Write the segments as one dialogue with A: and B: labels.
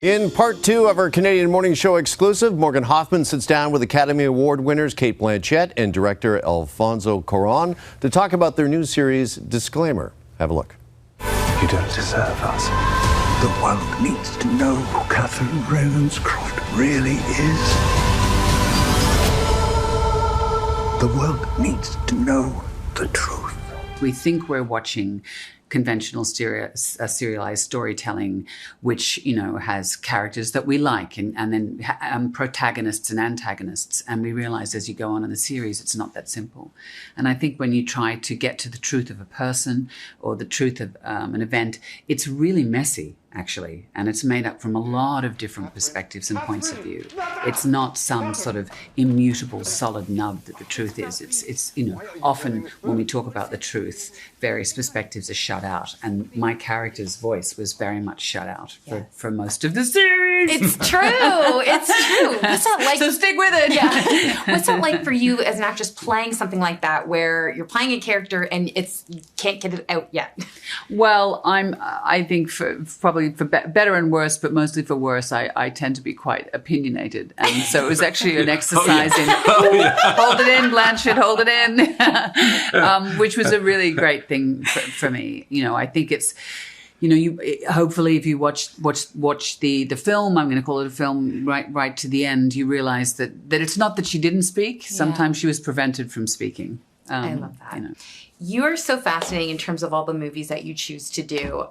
A: In part two of our Canadian Morning Show exclusive, Morgan Hoffman sits down with Academy Award winners Cate Blanchett and director Alfonso Cuarón to talk about their new series, Disclaimer. Have a look.
B: You don't deserve us.
C: The world needs to know who Catherine Ravenscroft really is. The world needs to know the truth.
D: We think we're watching conventional serialized storytelling, which, has characters that we like and then protagonists and antagonists. And we realize as you go on in the series, it's not that simple. And I think when you try to get to the truth of a person or the truth of an event, it's really messy, actually. And it's made up from a lot of different perspectives and points of view. It's not some sort of immutable, solid nub that the truth is. It's often when we talk about the truth, various perspectives are shut out. And my character's voice was very much shut out for most of the series.
E: It's true. It's true. What's that like?
D: So stick with it.
E: Yeah. What's that like for you as an actress playing something like that, where you're playing a character and you can't get it out yet?
D: Well, I think probably for better and worse, but mostly for worse, I tend to be quite opinionated. And so it was actually an exercise in hold it in, Blanchett, hold it in, which was a really great thing for me. I think it's, hopefully if you watch the film, I'm going to call it a film, right to the end, you realize that it's not that she didn't speak. Sometimes she was prevented from speaking.
E: I love that. You are so fascinating in terms of all the movies that you choose to do.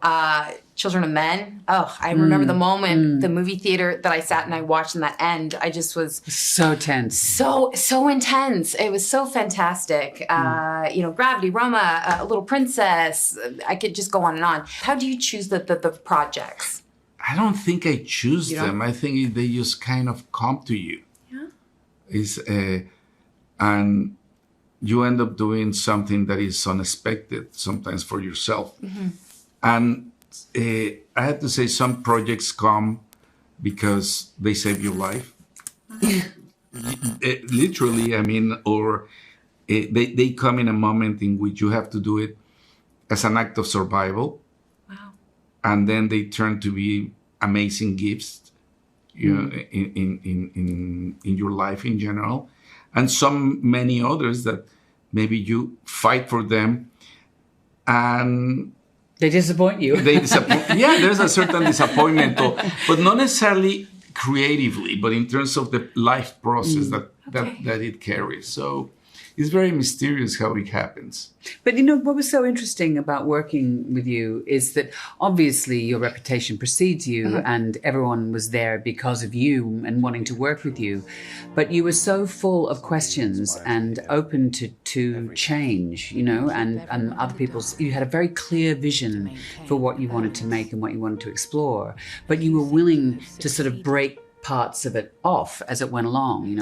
E: Children of Men. Oh, I remember the moment, the movie theater that I sat and I watched in that end. I just was
D: so tense.
E: So intense. It was so fantastic. Gravity, Roma, Little Princess. I could just go on and on. How do you choose the projects?
B: I don't think I choose them. I think they just kind of come to you. Yeah. And you end up doing something that is unexpected sometimes for yourself. Mm-hmm. And I have to say some projects come because they save your life. Literally, or they come in a moment in which you have to do it as an act of survival. Wow. And then they turn to be amazing gifts in your life in general. And many others that maybe you fight for them and
D: they disappoint you.
B: Yeah, there's a certain disappointment, but not necessarily creatively, but in terms of the life process that it carries. So it's very mysterious how it happens.
D: But what was so interesting about working with you is that obviously your reputation precedes you and everyone was there because of you and wanting to work with you. But you were so full of questions and open to change, and other you had a very clear vision for what you wanted to make and what you wanted to explore. But you were willing to sort of break parts of it off as it went along.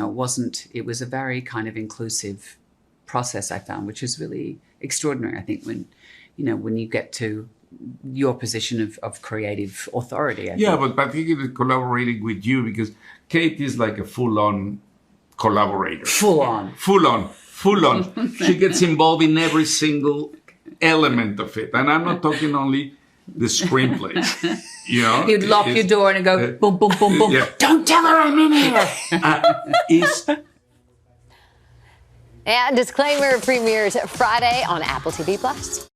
D: It was a very kind of inclusive process, I found, which is really extraordinary. I think when you get to your position of creative authority.
B: But particularly collaborating with you, because Cate is like a full-on collaborator.
D: Full on.
B: She gets involved in every single element of it. And I'm not talking only the screenplay.
D: You'd lock your door and go, boom, boom, boom, boom. Yeah. Don't tell her I'm in here.
F: And Disclaimer premieres Friday on Apple TV+.